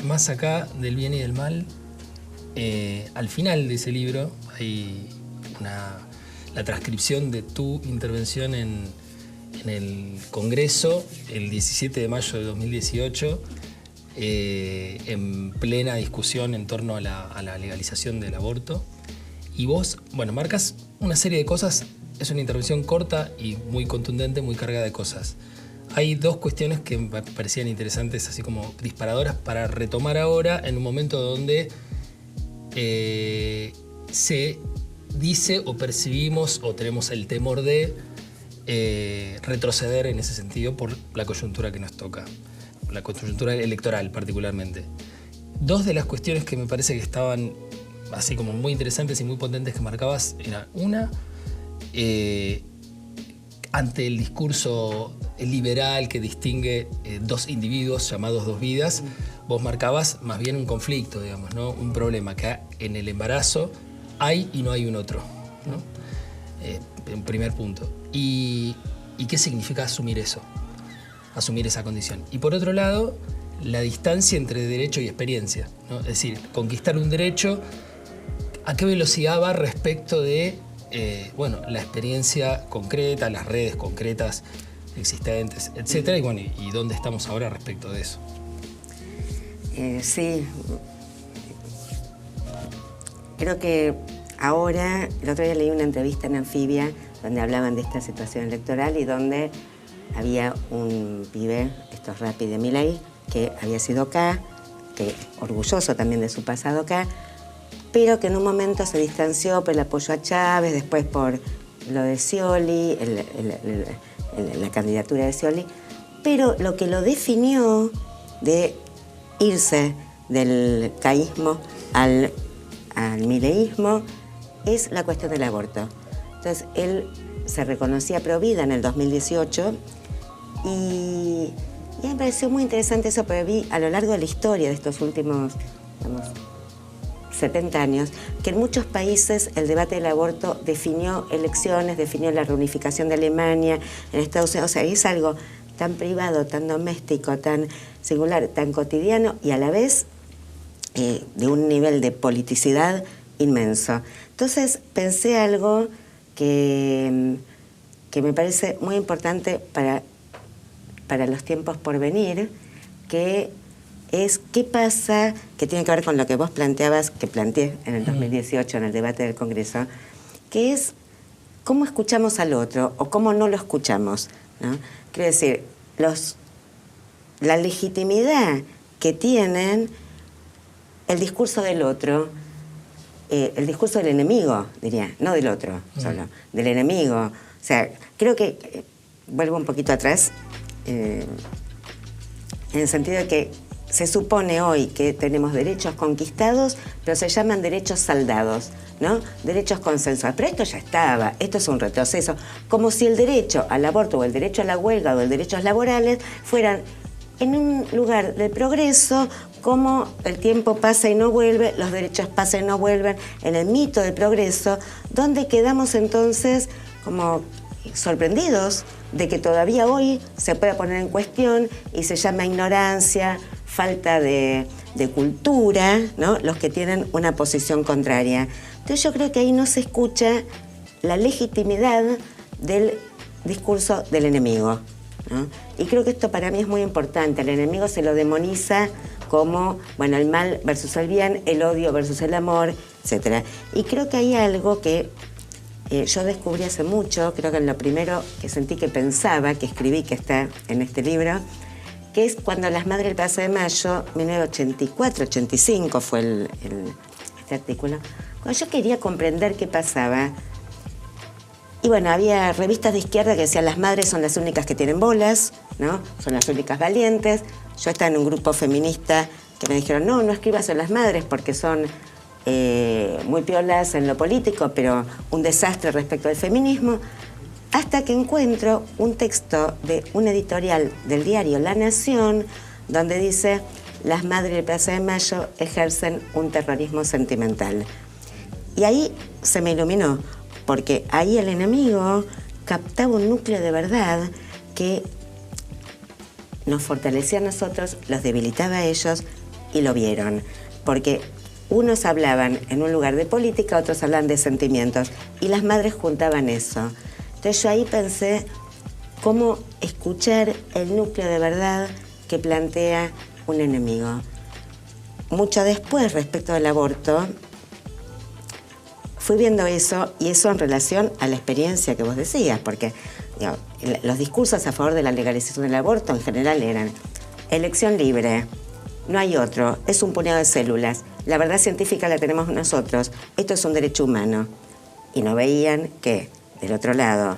Más acá del bien y del mal, al final de ese libro hay la transcripción de tu intervención en el Congreso el 17 de mayo de 2018, en plena discusión en torno a la legalización del aborto. Y vos, bueno, marcas una serie de cosas. Es una intervención corta y muy contundente, muy cargada de cosas. Hay dos cuestiones que me parecían interesantes, así como disparadoras, para retomar ahora en un momento donde se dice o percibimos o tenemos el temor de retroceder en ese sentido por la coyuntura que nos toca, la coyuntura electoral particularmente. Dos de las cuestiones que me parece que estaban así como muy interesantes y muy potentes que marcabas era una, ante el discurso liberal que distingue dos individuos llamados dos vidas, vos marcabas más bien un conflicto, digamos, ¿no? Un problema que en el embarazo hay y no hay un otro, ¿no? En primer punto. ¿Y qué significa asumir eso? Asumir esa condición. Y por otro lado, la distancia entre derecho y experiencia, ¿no? Es decir, conquistar un derecho, ¿a qué velocidad va respecto de bueno, la experiencia concreta, las redes concretas existentes, etcétera? Y bueno, ¿y dónde estamos ahora respecto de eso? Sí. Creo que ahora, el otro día leí una entrevista en Anfibia donde hablaban de esta situación electoral y donde había un pibe, esto es Rappi de Milei, que había sido acá, que orgulloso también de su pasado acá, pero que en un momento se distanció por el apoyo a Chávez, después por lo de Scioli, la candidatura de Scioli, pero lo que lo definió de irse del caísmo al mileísmo es la cuestión del aborto. Entonces, él se reconocía provida en el 2018 y me pareció muy interesante eso, porque vi a lo largo de la historia de estos últimos, digamos, 70 años, que en muchos países el debate del aborto definió elecciones, definió la reunificación de Alemania, en Estados Unidos. O sea, es algo tan privado, tan doméstico, tan singular, tan cotidiano y a la vez de un nivel de politicidad inmenso. Entonces pensé algo que me parece muy importante para los tiempos por venir, que es qué pasa, que tiene que ver con lo que vos planteabas, que planteé en el 2018 en el debate del Congreso, que es cómo escuchamos al otro o cómo no lo escuchamos, ¿no? Quiero decir, la legitimidad que tienen el discurso del otro, el discurso del enemigo, diría, no del otro solo, del enemigo. O sea, creo que, vuelvo un poquito atrás, en el sentido de que se supone hoy que tenemos derechos conquistados, pero se llaman derechos saldados, ¿no? Derechos consensuados. Pero esto ya estaba, esto es un retroceso. Como si el derecho al aborto o el derecho a la huelga o el derechos laborales fueran en un lugar de progreso, como el tiempo pasa y no vuelve, los derechos pasan y no vuelven, en el mito del progreso, donde quedamos entonces como sorprendidos de que todavía hoy se pueda poner en cuestión y se llama ignorancia, falta de cultura, ¿no? Los que tienen una posición contraria. Entonces yo creo que ahí no se escucha la legitimidad del discurso del enemigo, ¿no? Y creo que esto para mí es muy importante. Al enemigo se lo demoniza como, bueno, el mal versus el bien, el odio versus el amor, etc. Y creo que hay algo que yo descubrí hace mucho, creo que en lo primero que sentí que pensaba, que escribí, que está en este libro, que es cuando las Madres del Plaza de Mayo, 1984-85 fue este artículo, cuando yo quería comprender qué pasaba. Y bueno, había revistas de izquierda que decían las madres son las únicas que tienen bolas, ¿no? Son las únicas valientes. Yo estaba en un grupo feminista que me dijeron, no escribas sobre las madres porque son muy piolas en lo político, pero un desastre respecto al feminismo. Hasta que encuentro un texto de un editorial del diario La Nación, donde dice, las Madres de Plaza de Mayo ejercen un terrorismo sentimental. Y ahí se me iluminó, porque ahí el enemigo captaba un núcleo de verdad que nos fortalecía a nosotros, los debilitaba a ellos y lo vieron, porque unos hablaban en un lugar de política, otros hablaban de sentimientos, y las madres juntaban eso. Entonces yo ahí pensé cómo escuchar el núcleo de verdad que plantea un enemigo. Mucho después, respecto del aborto, fui viendo eso, y eso en relación a la experiencia que vos decías, porque digo, los discursos a favor de la legalización del aborto en general eran elección libre, no hay otro, es un puñado de células, la verdad científica la tenemos nosotros, esto es un derecho humano. Y no veían que, del otro lado,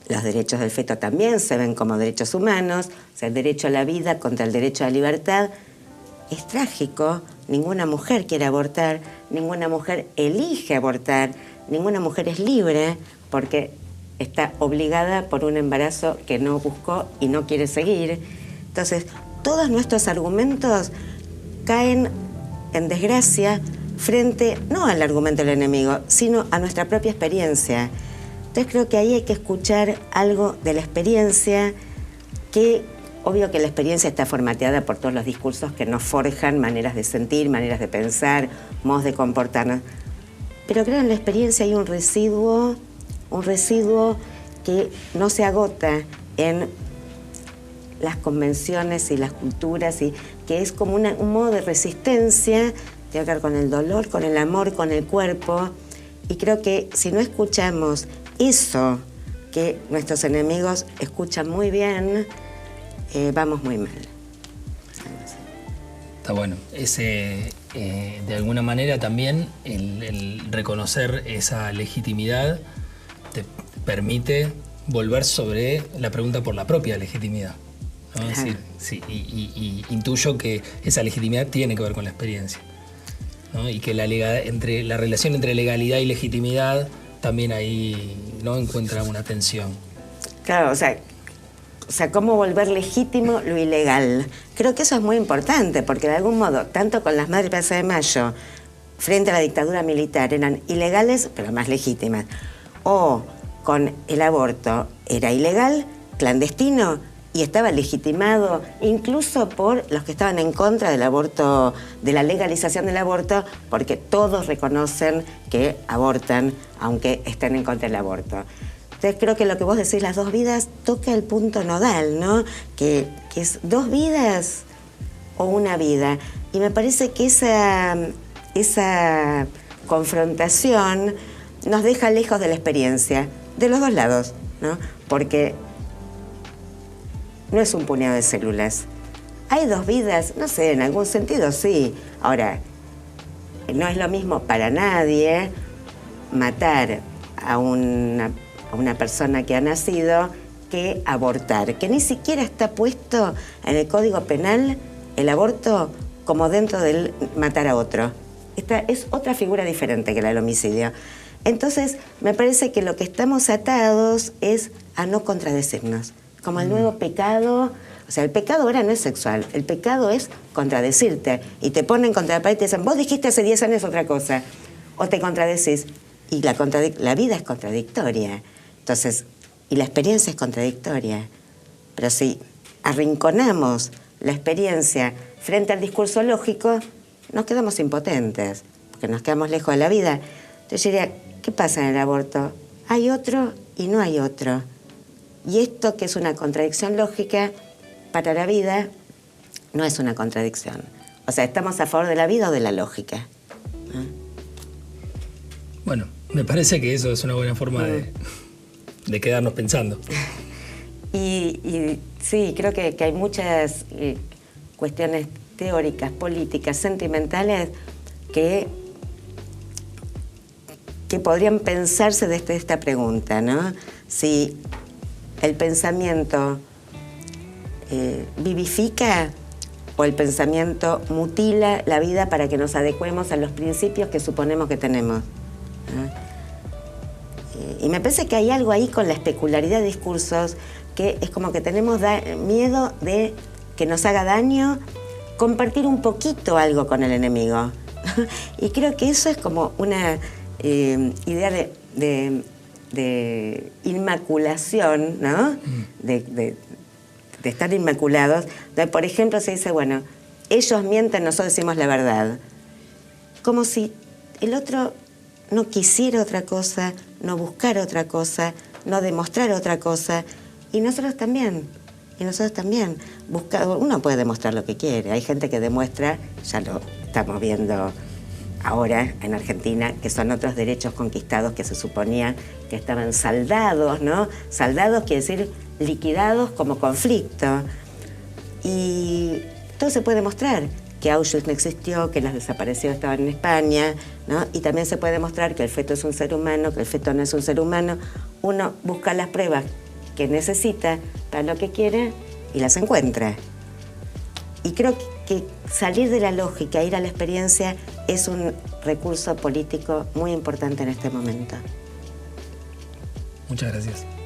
los derechos del feto también se ven como derechos humanos, o sea, el derecho a la vida contra el derecho a la libertad. Es trágico, ninguna mujer quiere abortar, ninguna mujer elige abortar, ninguna mujer es libre porque está obligada por un embarazo que no buscó y no quiere seguir. Entonces, todos nuestros argumentos caen en desgracia frente no al argumento del enemigo, sino a nuestra propia experiencia. Entonces creo que ahí hay que escuchar algo de la experiencia, que obvio que la experiencia está formateada por todos los discursos que nos forjan maneras de sentir, maneras de pensar, modos de comportarnos. Pero creo que en la experiencia hay un residuo que no se agota en las convenciones y las culturas, y que es como un modo de resistencia, tiene que ver con el dolor, con el amor, con el cuerpo. Y creo que si no escuchamos eso que nuestros enemigos escuchan muy bien, vamos muy mal. Está bueno. Ese, de alguna manera también el reconocer esa legitimidad te permite volver sobre la pregunta por la propia legitimidad, ¿no? Es decir, sí, y intuyo que esa legitimidad tiene que ver con la experiencia, ¿no? Y que la relación entre legalidad y legitimidad también ahí, ¿no?, encuentra una tensión. Claro, o sea, cómo volver legítimo lo ilegal. Creo que eso es muy importante, porque de algún modo, tanto con las Madres de Plaza de Mayo, frente a la dictadura militar, eran ilegales, pero más legítimas. O con el aborto, era ilegal, clandestino, y estaba legitimado incluso por los que estaban en contra del aborto, de la legalización del aborto, porque todos reconocen que abortan, aunque estén en contra del aborto. Entonces creo que lo que vos decís, las dos vidas, toca el punto nodal, ¿no? Que es dos vidas o una vida. Y me parece que esa confrontación nos deja lejos de la experiencia, de los dos lados, ¿no? Porque no es un puñado de células. Hay dos vidas, no sé, en algún sentido sí. Ahora, no es lo mismo para nadie matar a una persona que ha nacido que abortar, que ni siquiera está puesto en el Código Penal el aborto como dentro del matar a otro. Esta es otra figura diferente que la del homicidio. Entonces, me parece que lo que estamos atados es a no contradecirnos. Como el nuevo pecado, o sea, el pecado ahora no es sexual, el pecado es contradecirte. Y te ponen contra la pared y te dicen, vos dijiste hace 10 años otra cosa. O te contradecís. Y la vida es contradictoria. Entonces, y la experiencia es contradictoria. Pero si arrinconamos la experiencia frente al discurso lógico, nos quedamos impotentes, porque nos quedamos lejos de la vida. Entonces yo diría, ¿qué pasa en el aborto? Hay otro y no hay otro. Y esto, que es una contradicción lógica, para la vida no es una contradicción. O sea, ¿estamos a favor de la vida o de la lógica? ¿No? Bueno, me parece que eso es una buena forma de quedarnos pensando. Y sí, creo que hay muchas cuestiones teóricas, políticas, sentimentales que podrían pensarse desde esta pregunta, ¿no? Si el pensamiento vivifica o el pensamiento mutila la vida para que nos adecuemos a los principios que suponemos que tenemos, ¿no? Y me parece que hay algo ahí con la especularidad de discursos, que es como que tenemos miedo de que nos haga daño compartir un poquito algo con el enemigo. Y creo que eso es como una idea de inmaculación, ¿no? De estar inmaculados. Por ejemplo, se dice, bueno, ellos mienten, nosotros decimos la verdad. Como si el otro no quisiera otra cosa, no buscara otra cosa, no demostrar otra cosa. Y nosotros también. Uno puede demostrar lo que quiere. Hay gente que demuestra, ya lo estamos viendo ahora en Argentina, que son otros derechos conquistados que se suponía que estaban saldados, ¿no? Saldados quiere decir liquidados como conflicto. Y todo se puede demostrar, que Auschwitz no existió, que los desaparecidos estaban en España, ¿no? Y también se puede demostrar que el feto es un ser humano, que el feto no es un ser humano. Uno busca las pruebas que necesita para lo que quiere y las encuentra. Y creo que salir de la lógica, ir a la experiencia, es un recurso político muy importante en este momento. Muchas gracias.